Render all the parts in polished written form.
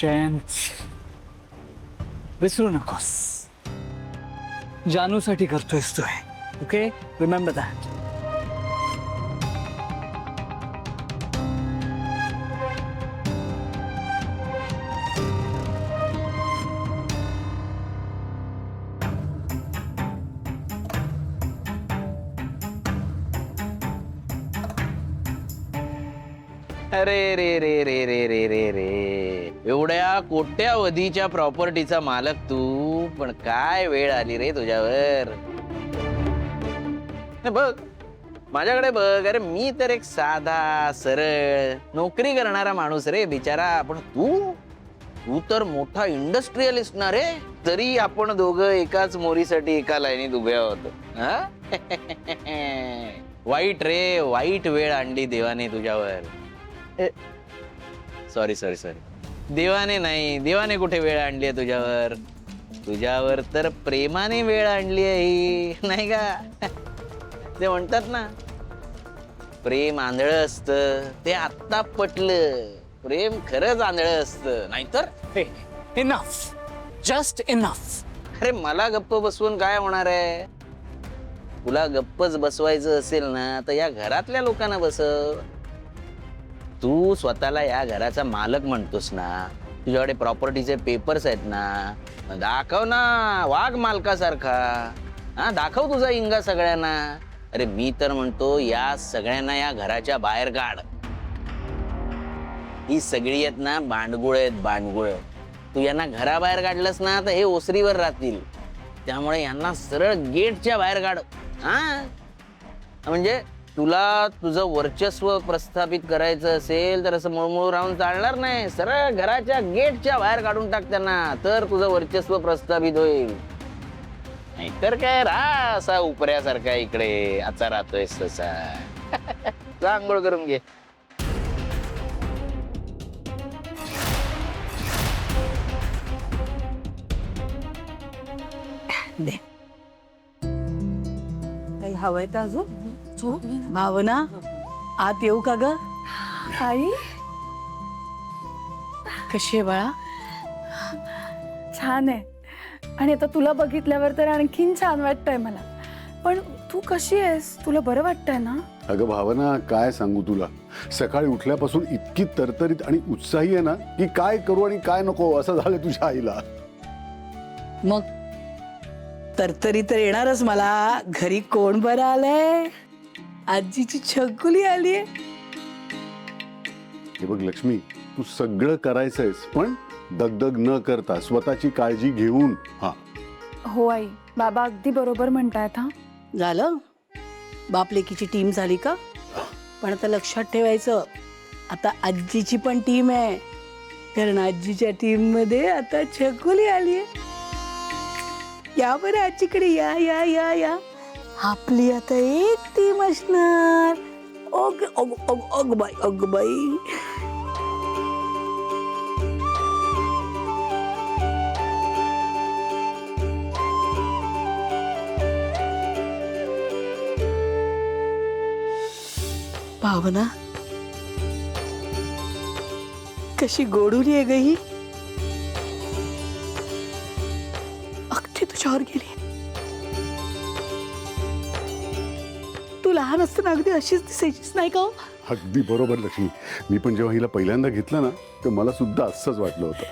जयंत, विसरू नकोस, जानूसाठी करतोयस तू. Okay, remember that. अरे रे रे रे रे रे रे रे, एवढ्या कोट्यावधीच्या प्रॉपर्टीचा मालक तू, पण काय वेळ आली रे तुझ्यावर. बघ माझ्याकडे बघ. अरे मी तर एक साधा सरळ नोकरी करणारा माणूस रे बिचारा, पण तू तर मोठा इंडस्ट्रियलिस्ट ना रे. तरी आपण दोघं एकाच मोरीसाठी एका लाईनीत उभे आहोत. वाईट रे, वाईट वेळ आणली देवाने तुझ्यावर. सॉरी सॉरी सॉरी, देवाने नाही, देवाने कुठे वेळ आणली आहे तुझ्यावर. तुझ्यावर तर प्रेमाने वेळ आणली आहे ही, नाही का. ते म्हणतात ना, प्रेम आंधळं असतं, ते आत्ता पटलं. प्रेम खरंच आंधळं असतं, नाहीतर. Enough, just enough. अरे मला गप्प बसवून काय होणार आहे. तुला गप्पच बसवायचं असेल ना, तर या घरातल्या लोकांना बसव. तू स्वतःला या घराचा मालक म्हणतोस ना, तुझ्याकडे प्रॉपर्टीचे पेपर्स आहेत ना, दाखव ना, वाघ मालकासारखा. दाखव तुझा इंगा सगळ्यांना. अरे मी तर म्हणतो, या सगळ्यांना या घराच्या बाहेर काढ. ही सगळी आहेत ना बांडगुळ आहेत, बांडगुळ. तू यांना घराबाहेर काढलंस ना, तर हे ओसरीवर राहतील. त्यामुळे यांना सरळ गेटच्या बाहेर काढ. म्हणजे तुला तुझं वर्चस्व प्रस्थापित करायचं असेल तर असं मुळमुळ राहून चालणार नाही. सरळ घराच्या गेटच्या बाहेर काढून टाक त्यांना, तर तुझं वर्चस्व प्रस्थापित होईल. नाहीतर काय राहा असा उपऱ्यासारखा इकडे असा राहतोयस तसा. आंघोळ करून घे. दे. काही हवंय का अजून? भावना, आत येऊ का ग? आई कशी आहे बाळा? छान आहे. आणि आता तुला बघितल्यावर तर आणखीन छान वाटतंय मला. पण तू कशी आहेस? तुला बरं वाटतंय ना? अगं भावना, काय सांगू तुला, सकाळी उठल्यापासून इतकी तरतरीत आणि उत्साही आहे ना, की काय करू आणि काय नको असं झालं तुझ्या आईला. मग तरतरी तर येणारच. मला घरी कोण बरं आलंय? आजीची छकुली आलीये. हे बघ लक्ष्मी, तू सगळं करायचंयस, पण दगदग न करता स्वतःची काळजी घेऊन. हो आई, बाबा अगदी बरोबर म्हणतायत. झालं, बापलेकीची टीम झाली का? पण आता लक्षात ठेवायचं, आता आजीची पण टीम आहे. कारण आजीच्या टीम मध्ये आता छकुली आलीये. या बरं आजीकडे, या या या या. आपली आता एक टीम असणार. अग अग अग अग बाई, अग बाई. भावना कशी गोडूली आहे ग ही. अगदी तुझ्यावर गेली. तू लहान असताना अगदी अशीच दिसायचीच नाही का? अगदी बरोबर लक्ष्मी. मी पण जेव्हा हिला पहिल्यांदा घेतलं ना, तर मला सुद्धा असंच वाटलं होतं.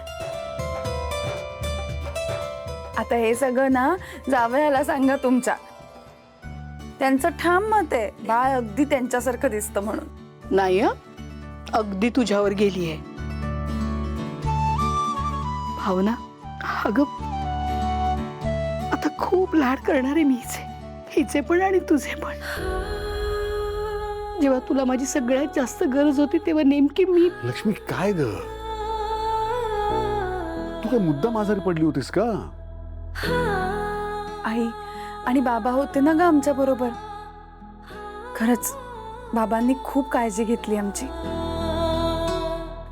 आता हे सगळं ना जावयाला सांगा तुमच्या. त्यांचं ठाम मत आहे, बाळ अगदी त्यांच्यासारखं दिसतं म्हणून. नाही हं? अगदी तुझ्यावर गेली आहे भावना. अगं आता खूप लाड करणारे मीच आहे, हिचे पण आणि तुझे पण. जेव्हा तुला माझी सगळ्यात जास्त गरज होती तेव्हा नेमकी मी. लक्ष्मी काय ग, तू काय मुद्दाम आजारी पडली होतीस का? आई आणि बाबा होते ना ग आमच्या बरोबर. खरंच बाबांनी खूप काळजी घेतली आमची.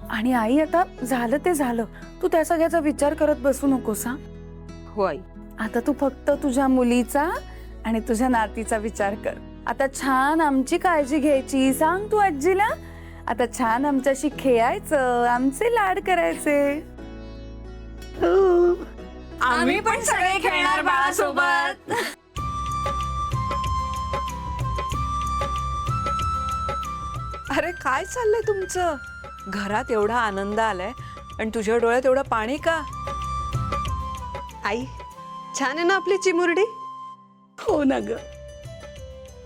आणि आई आता झालं ते झालं, तू त्या सगळ्याचा विचार करत बसू नकोस. हो आई. आता तू फक्त तुझ्या मुलीचा आणि तुझ्या नातीचा विचार कर. आता छान आमची काळजी घ्यायची. सांग तू आजीला, आता छान आमच्याशी खेळायचं, आमचे लाड करायचे. आम्ही पण सगळे खेळणार बाळासोबत. अरे काय चाललंय तुमचं? घरात एवढा आनंद आलाय आणि तुझ्या डोळ्यात एवढं पाणी का? आई छान आहे ना आपली चिमुरडी. हो ना ग.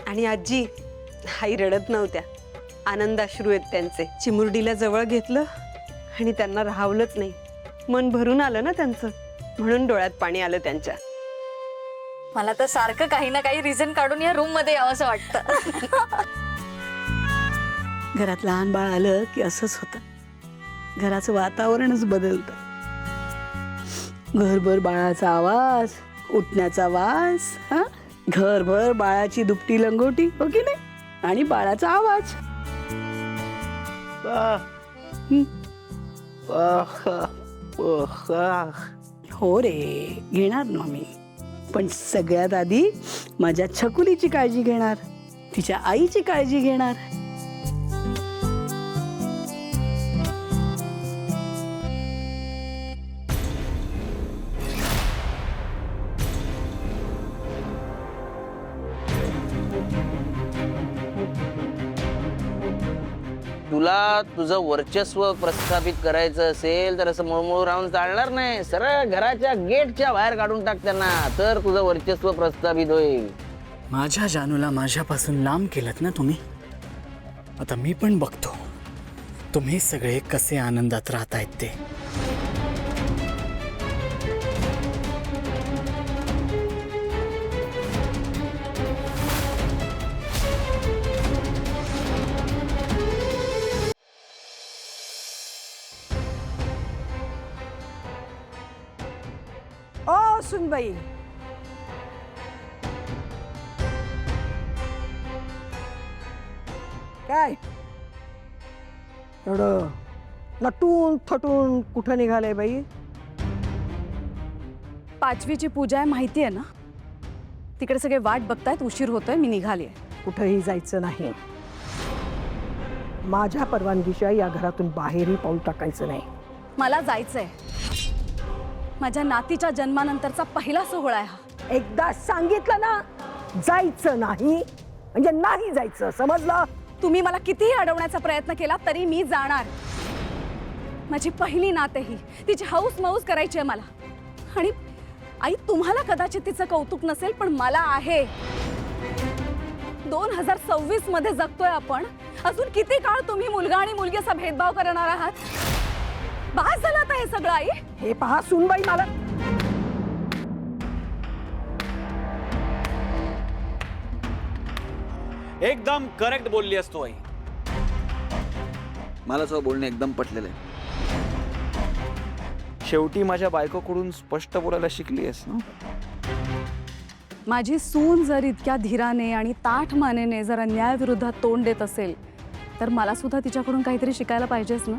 आणि आजी आई रडत नव्हत्या, आनंदाश्रू आहेत त्यांचे. चिमुरडीला जवळ घेतलं आणि त्यांना राहावलंच नाही. मन भरून आलं ना त्यांचं, म्हणून डोळ्यात पाणी आलं त्यांच्या. मला तर सारखं काही ना काही रिझन काढून या रूम मध्ये यावं असं वाटतं. घरात लहान बाळ आलं की असंच होतं, घराचं वातावरणच बदलतं. घरभर बाळाचा आवाज, उठण्याचा वास, हा घरभर बाळाची दुपटी लंगोटी, हो की नाही, आणि बाळाचा आवाज. हो रे, घेणार ना मी, पण सगळ्यात आधी माझ्या छकुलीची काळजी घेणार, तिच्या आईची काळजी घेणार. तुला तुझं वर्चस्व प्रस्थापित करायचं असेल तर असं मुळमुळ राहून चालणार नाही. सरळ घराच्या गेटच्या बाहेर काढून टाक त्यांना, तर तुझं वर्चस्व प्रस्थापित होईल. माझ्या जानूला माझ्यापासून लांब केलं ना तुम्ही. आता मी पण बघतो तुम्ही सगळे कसे आनंदात राहतायत ते. ओ सुनबाई, काय एवढं नटून थटून कुठं निघालंय बाई? पाचवीची पूजा आहे माहिती आहे ना, तिकडे सगळे वाट बघतायत, उशीर होतोय, मी निघाली आहे. कुठंही जायचं नाही. माझ्या परवानगीशिवाय या घरातून बाहेरही पाऊल टाकायचं नाही. मला जायचंय. माझ्या नातीच्या जन्मानंतरचा पहिला सोहळा आहे हा. एकदा सांगितलं ना, जायचं नाही म्हणजे नाही जायचं, समजलं? तुम्ही मला कितीही अडवण्याचा प्रयत्न केला तरी मी जाणार. माझी पहिली नात आहे ही, तिची हौस मौस करायची आहे मला. आणि आई, तुम्हाला कदाचित तिचं कौतुक नसेल, पण मला आहे. 2026 मध्ये जगतोय आपण. अजून किती काळ तुम्ही मुलगा आणि मुलगी असा भेदभाव करणार आहात? बास झालं आता हे सगळं आई. हे पहा सुनबाई, मला एकदम करेक्ट बोलली असतो आई. मला तुझं बोलणं एकदम पटलेलं आहे. शेवटी माझ्या बायकोकडून स्पष्ट बोलायला शिकली आहेस ना. माझी सून जर इतक्या धीराने आणि ताठ मानेने जर अन्यायाविरोधात तोंड देत असेल तर मला सुद्धा तिच्याकडून काहीतरी शिकायला पाहिजेच ना.